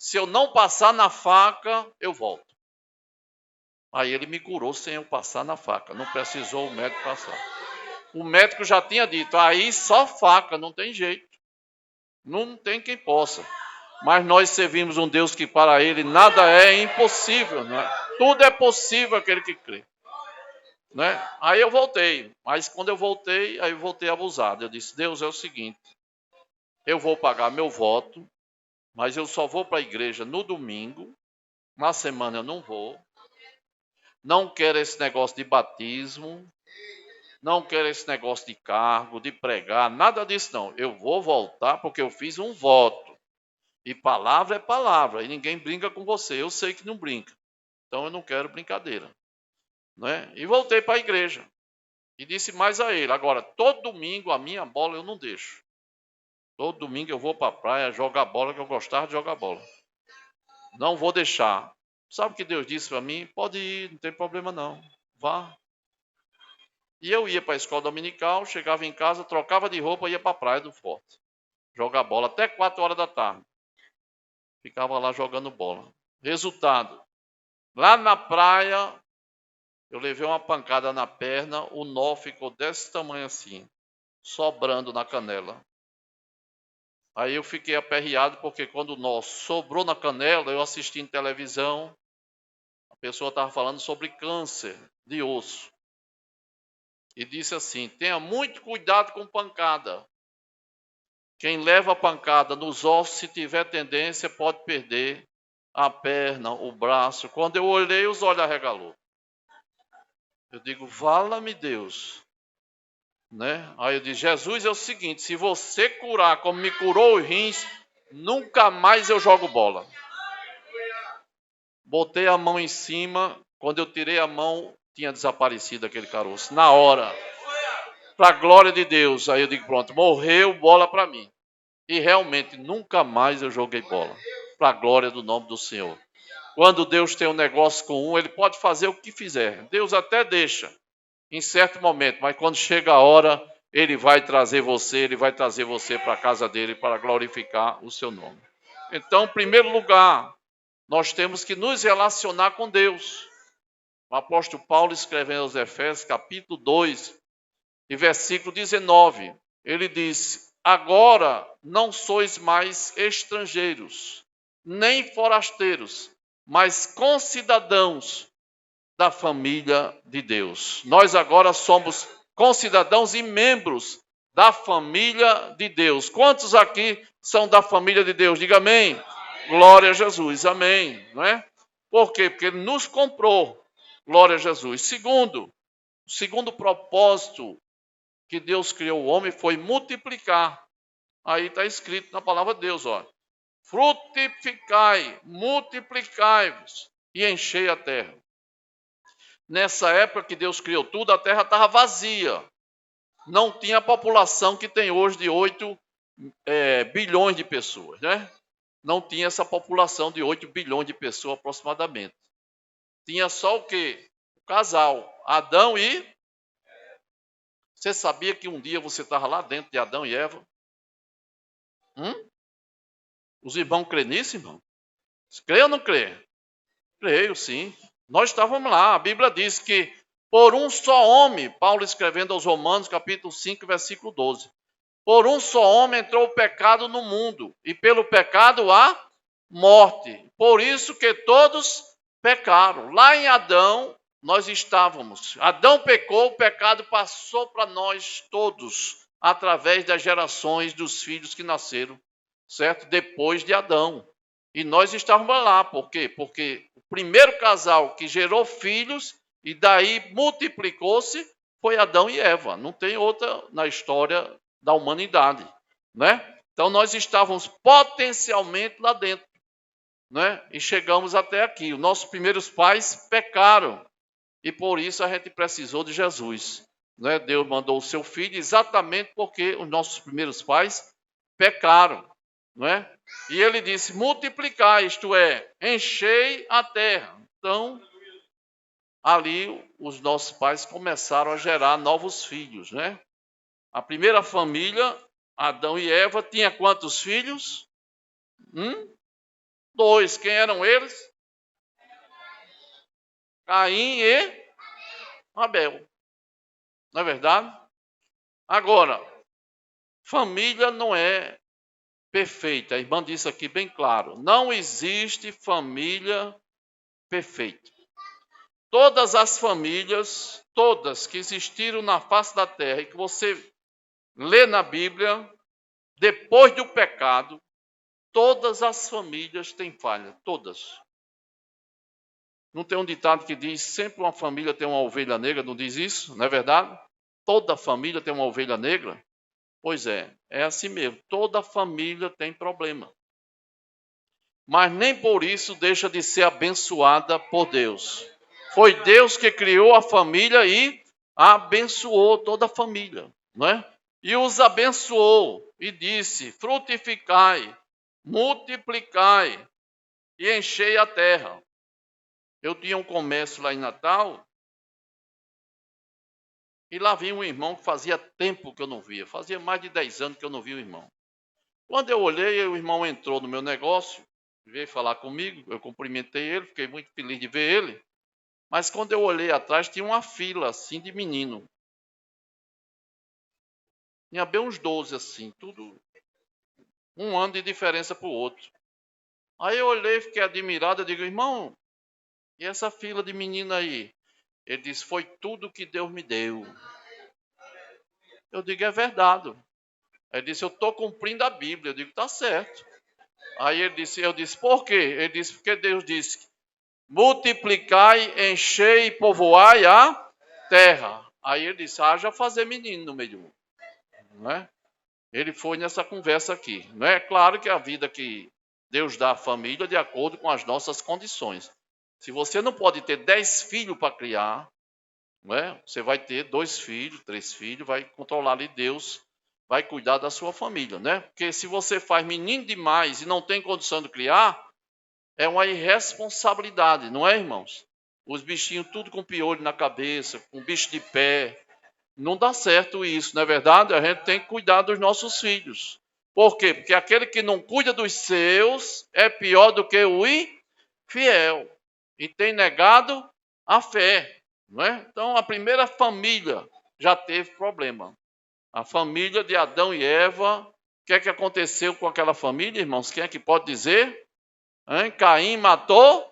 Se eu não passar na faca, eu volto. Aí ele me curou sem eu passar na faca. Não precisou o médico passar. O médico já tinha dito, aí só faca, não tem jeito. Não tem quem possa. Mas nós servimos um Deus que para ele nada é impossível. Não é? Tudo é possível aquele que crê. Né? Aí eu voltei. Mas quando eu voltei, aí eu voltei abusado. Eu disse, Deus, é o seguinte. Eu vou pagar meu voto, mas eu só vou para a igreja no domingo. Na semana eu não vou. Não quero esse negócio de batismo. Não quero esse negócio de cargo, de pregar, nada disso não. Eu vou voltar porque eu fiz um voto. E palavra é palavra. E ninguém brinca com você. Eu sei que não brinca. Então eu não quero brincadeira. Né? E voltei para a igreja. E disse mais a ele. Agora, todo domingo a minha bola eu não deixo. Todo domingo eu vou para a praia jogar bola, que eu gostava de jogar bola. Não vou deixar. Sabe o que Deus disse para mim? Pode ir, não tem problema não. Vá. E eu ia para a escola dominical, chegava em casa, trocava de roupa e ia para a praia do Forte. Jogar bola até 4 horas da tarde. Ficava lá jogando bola. Resultado, lá na praia, eu levei uma pancada na perna, o nó ficou desse tamanho assim, sobrando na canela. Aí eu fiquei aperreado porque quando o nó sobrou na canela, eu assisti em televisão, a pessoa estava falando sobre câncer de osso. E disse assim, tenha muito cuidado com pancada. Quem leva a pancada nos ossos, se tiver tendência, pode perder a perna, o braço. Quando eu olhei, os olhos arregalou. Eu digo, vala-me Deus. Né? Aí eu disse, Jesus é o seguinte, se você curar como me curou os rins, nunca mais eu jogo bola. Botei a mão em cima, quando eu tirei a mão, tinha desaparecido aquele caroço. Na hora, para a glória de Deus. Aí eu digo, pronto, morreu bola para mim. E realmente, nunca mais eu joguei bola. Para a glória do nome do Senhor. Quando Deus tem um negócio com um, ele pode fazer o que fizer. Deus até deixa, em certo momento, mas quando chega a hora, ele vai trazer você para a casa dele para glorificar o seu nome. Então, em primeiro lugar, nós temos que nos relacionar com Deus. O apóstolo Paulo, escrevendo aos Efésios, capítulo 2, e versículo 19, ele diz, agora não sois mais estrangeiros, nem forasteiros, mas concidadãos da família de Deus. Nós agora somos concidadãos e membros da família de Deus. Quantos aqui são da família de Deus? Diga amém. Glória a Jesus, amém. Não é? Por quê? Porque ele nos comprou. Glória a Jesus. O segundo propósito que Deus criou o homem foi multiplicar. Aí está escrito na palavra de Deus, ó. Frutificai, multiplicai-vos e enchei a terra. Nessa época que Deus criou tudo, a terra estava vazia. Não tinha a população que tem hoje de 8 bilhões de pessoas, né? Não tinha essa população de 8 bilhões de pessoas aproximadamente. Tinha só o quê? O casal, Adão e... Você sabia que um dia você estava lá dentro de Adão e Eva? Os irmãos crêem nisso, irmão? Crê ou não crê? Creio, sim. Nós estávamos lá. A Bíblia diz que por um só homem, Paulo escrevendo aos Romanos, capítulo 5, versículo 12. Por um só homem entrou o pecado no mundo, e pelo pecado a morte. Por isso que todos pecaram. Lá em Adão, nós estávamos. Adão pecou, o pecado passou para nós todos, através das gerações dos filhos que nasceram, certo? Depois de Adão. E nós estávamos lá, por quê? Porque o primeiro casal que gerou filhos e daí multiplicou-se foi Adão e Eva. Não tem outra na história da humanidade, né? Então nós estávamos potencialmente lá dentro, né? E chegamos até aqui. Os nossos primeiros pais pecaram e por isso a gente precisou de Jesus, né? Deus mandou o seu filho exatamente porque os nossos primeiros pais pecaram, não é? E ele disse, multiplicar, isto é, enchei a terra. Então, ali os nossos pais começaram a gerar novos filhos, né? A primeira família, Adão e Eva, tinha quantos filhos? Dois, quem eram eles? Caim e Abel. Não é verdade? Agora, família não é perfeita. A irmã disse aqui bem claro. Não existe família perfeita. Todas as famílias, todas que existiram na face da terra e que você lê na Bíblia, depois do pecado, todas as famílias têm falha, todas. Não tem um ditado que diz, sempre uma família tem uma ovelha negra, não diz isso? Não é verdade? Toda família tem uma ovelha negra? Pois é assim mesmo, toda família tem problema. Mas nem por isso deixa de ser abençoada por Deus. Foi Deus que criou a família e abençoou toda a família, não é? E os abençoou e disse: frutificai, multiplicai e enchei a terra. Eu tinha um comércio lá em Natal e lá vinha um irmão que fazia tempo que eu não via, fazia mais de 10 anos que eu não via o irmão. Quando eu olhei, o irmão entrou no meu negócio, veio falar comigo, eu cumprimentei ele, fiquei muito feliz de ver ele, mas quando eu olhei atrás, tinha uma fila assim de menino. Tinha bem uns 12 assim, tudo um ano de diferença para o outro. Aí eu olhei, fiquei admirado, eu digo, irmão, e essa fila de menino aí? Ele disse, foi tudo que Deus me deu. Eu digo, é verdade. Ele disse, eu estou cumprindo a Bíblia. Eu digo, tá certo. Aí eu disse, por quê? Ele disse, porque Deus disse, multiplicai, enchei e povoai a terra. Aí ele disse, haja fazer menino no meio do mundo. Não é? Ele foi nessa conversa aqui. Não é claro que a vida que Deus dá à família é de acordo com as nossas condições. Se você não pode ter 10 filhos para criar, não é? Você vai ter 2 filhos, 3 filhos, vai controlar ali Deus, vai cuidar da sua família, né? Porque se você faz menino demais e não tem condição de criar, é uma irresponsabilidade, não é, irmãos? Os bichinhos tudo com piolho na cabeça, com bicho de pé. Não dá certo isso, não é verdade? A gente tem que cuidar dos nossos filhos. Por quê? Porque aquele que não cuida dos seus é pior do que o infiel e tem negado a fé, não é? Então, a primeira família já teve problema. A família de Adão e Eva, o que é que aconteceu com aquela família, irmãos? Quem é que pode dizer? Hein? Caim matou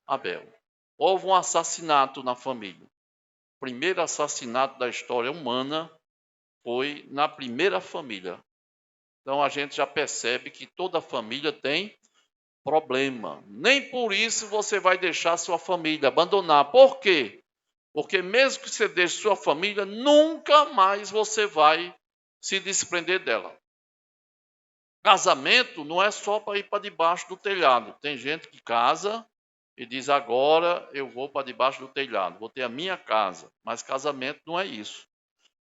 Abel. Houve um assassinato na família. O primeiro assassinato da história humana foi na primeira família. Então a gente já percebe que toda família tem problema. Nem por isso você vai deixar sua família abandonar. Por quê? Porque mesmo que você deixe sua família, nunca mais você vai se desprender dela. Casamento não é só para ir para debaixo do telhado. Tem gente que casa e diz, agora eu vou para debaixo do telhado, vou ter a minha casa. Mas casamento não é isso.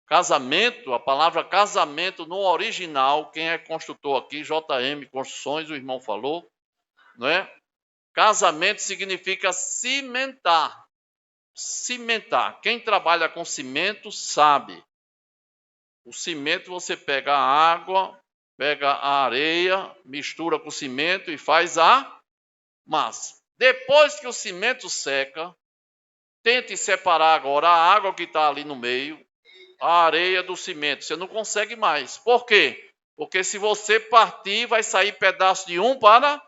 Casamento, a palavra casamento no original, quem é construtor aqui, JM Construções, o irmão falou, não é? Casamento significa cimentar. Cimentar. Quem trabalha com cimento sabe. O cimento você pega a água, pega a areia, mistura com o cimento e faz a massa. Depois que o cimento seca, tente separar agora a água que está ali no meio, a areia do cimento. Você não consegue mais. Por quê? Porque se você partir, vai sair pedaço de um para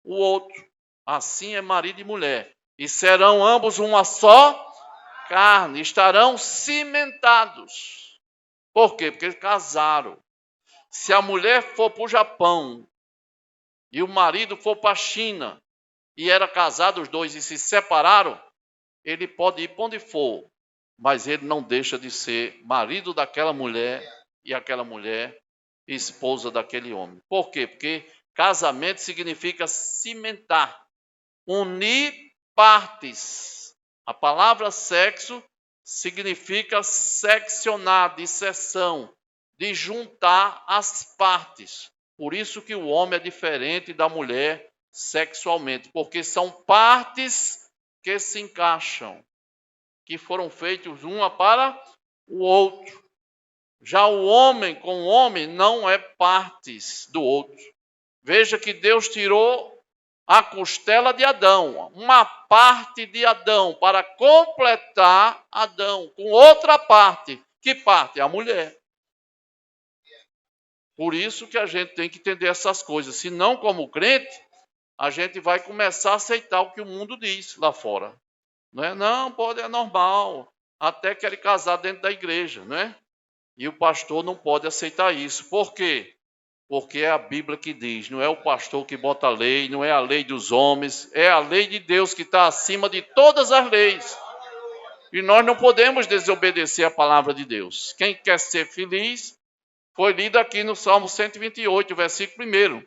o outro. Assim é marido e mulher. E serão ambos uma só carne. Estarão cimentados. Por quê? Porque casaram. Se a mulher for para o Japão e o marido for para a China e era casado os dois e se separaram, ele pode ir para onde for, mas ele não deixa de ser marido daquela mulher e aquela mulher esposa daquele homem. Por quê? Porque casamento significa cimentar, unir partes. A palavra sexo significa seccionar, disseção, de juntar as partes. Por isso que o homem é diferente da mulher sexualmente, porque são partes que se encaixam, que foram feitos uma para o outro. Já o homem com o homem não é partes do outro. Veja que Deus tirou a costela de Adão, uma parte de Adão, para completar Adão com outra parte. Que parte? A mulher. Por isso que a gente tem que entender essas coisas. Senão, como crente, a gente vai começar a aceitar o que o mundo diz lá fora. Não é? Não, pode, é normal. Até querem casar dentro da igreja, não é? E o pastor não pode aceitar isso. Por quê? Porque é a Bíblia que diz, não é o pastor que bota a lei, não é a lei dos homens, é a lei de Deus que está acima de todas as leis. E nós não podemos desobedecer a palavra de Deus. Quem quer ser feliz, foi lido aqui no Salmo 128, versículo 1.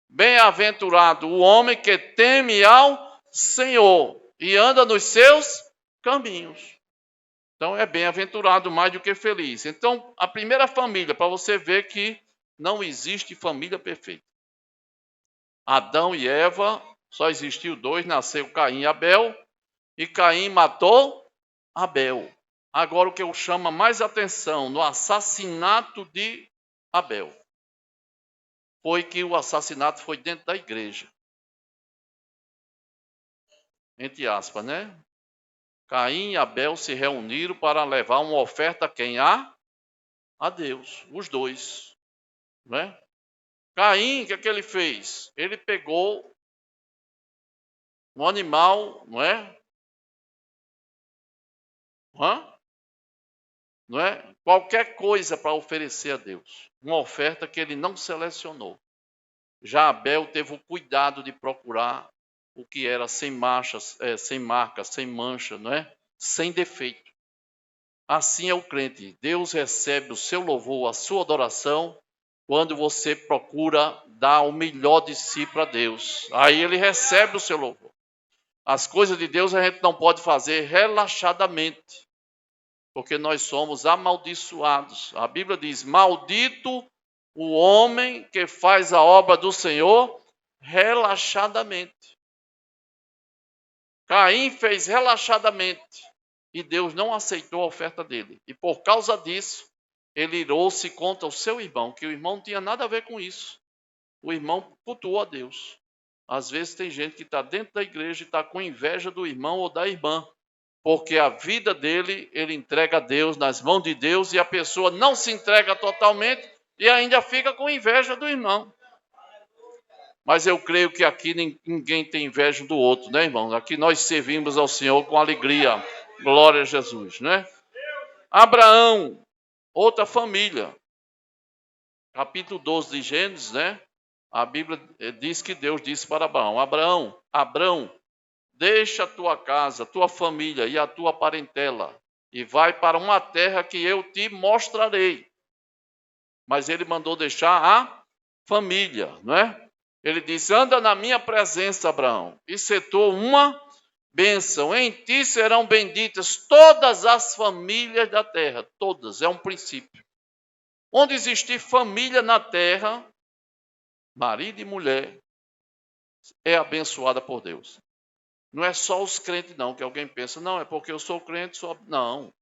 Bem-aventurado o homem que teme ao Senhor e anda nos seus caminhos. Então é bem-aventurado mais do que feliz. Então, a primeira família, para você ver que não existe família perfeita. Adão e Eva, só existiu dois, nasceu Caim e Abel, e Caim matou Abel. Agora o que eu chamo mais atenção no assassinato de Abel foi que o assassinato foi dentro da igreja. Entre aspas, né? Caim e Abel se reuniram para levar uma oferta a quem? A Deus, os dois. Né? Caim, o que é que ele fez? Ele pegou um animal, não é? Não é? Qualquer coisa para oferecer a Deus. Uma oferta que ele não selecionou. Já Abel teve o cuidado de procurar o que era sem marcas, sem mancha, não é? Sem defeito. Assim é o crente. Deus recebe o seu louvor, a sua adoração, quando você procura dar o melhor de si para Deus. Aí ele recebe o seu louvor. As coisas de Deus a gente não pode fazer relaxadamente, porque nós somos amaldiçoados. A Bíblia diz: maldito o homem que faz a obra do Senhor relaxadamente. Caim fez relaxadamente e Deus não aceitou a oferta dele. E por causa disso, ele irou-se contra o seu irmão, que o irmão não tinha nada a ver com isso. O irmão cultuou a Deus. Às vezes tem gente que está dentro da igreja e está com inveja do irmão ou da irmã, porque a vida dele, ele entrega a Deus, nas mãos de Deus, e a pessoa não se entrega totalmente e ainda fica com inveja do irmão. Mas eu creio que aqui ninguém tem inveja do outro, né, irmão? Aqui nós servimos ao Senhor com alegria. Glória a Jesus, né? Abraão, outra família. Capítulo 12 de Gênesis, né? A Bíblia diz que Deus disse para Abraão: Abraão, deixa a tua casa, tua família e a tua parentela e vai para uma terra que eu te mostrarei. Mas ele mandou deixar a família, não é? Ele disse: anda na minha presença, Abraão, e se tu uma bênção. Em ti serão benditas todas as famílias da terra. Todas, é um princípio. Onde existir família na terra, marido e mulher, é abençoada por Deus. Não é só os crentes, não, que alguém pensa, não, é porque eu sou crente, não.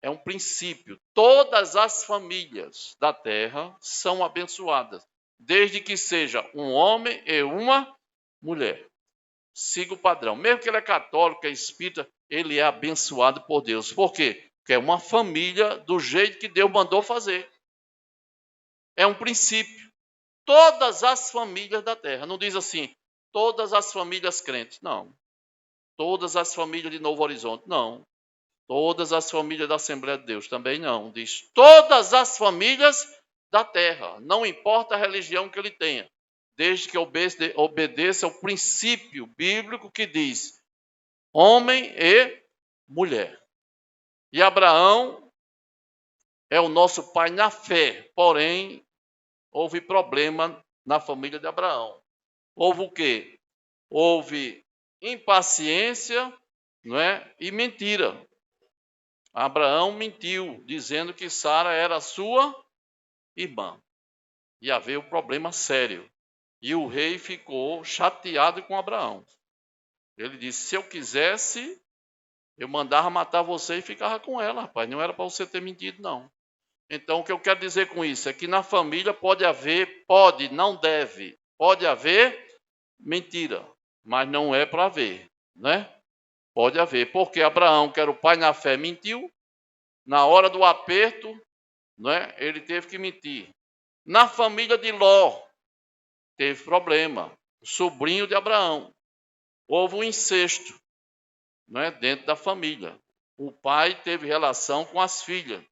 É um princípio. Todas as famílias da terra são abençoadas, desde que seja um homem e uma mulher. Siga o padrão. Mesmo que ele é católico, é espírita, ele é abençoado por Deus. Por quê? Porque é uma família do jeito que Deus mandou fazer. É um princípio. Todas as famílias da terra. Não diz assim, todas as famílias crentes. Não. Todas as famílias de Novo Horizonte. Não. Todas as famílias da Assembleia de Deus. Também não. Diz todas as famílias da terra. Não importa a religião que ele tenha. Desde que obedeça ao princípio bíblico que diz homem e mulher. E Abraão é o nosso pai na fé, porém, houve problema na família de Abraão. Houve o quê? Houve impaciência, não é? E mentira. Abraão mentiu, dizendo que Sara era sua irmã. E havia um problema sério. E o rei ficou chateado com Abraão. Ele disse: se eu quisesse, eu mandava matar você e ficava com ela, rapaz. Não era para você ter mentido, não. Então, o que eu quero dizer com isso é que na família pode haver, não deve, pode haver mentira, mas não é para haver, né? Pode haver, porque Abraão, que era o pai na fé, mentiu. Na hora do aperto, né, ele teve que mentir. Na família de Ló, teve problema. O sobrinho de Abraão. Houve um incesto, né, dentro da família. O pai teve relação com as filhas.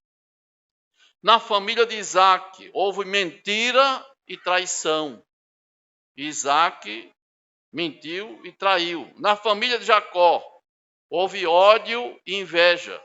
Na família de Isaac, houve mentira e traição. Isaac mentiu e traiu. Na família de Jacó, houve ódio e inveja.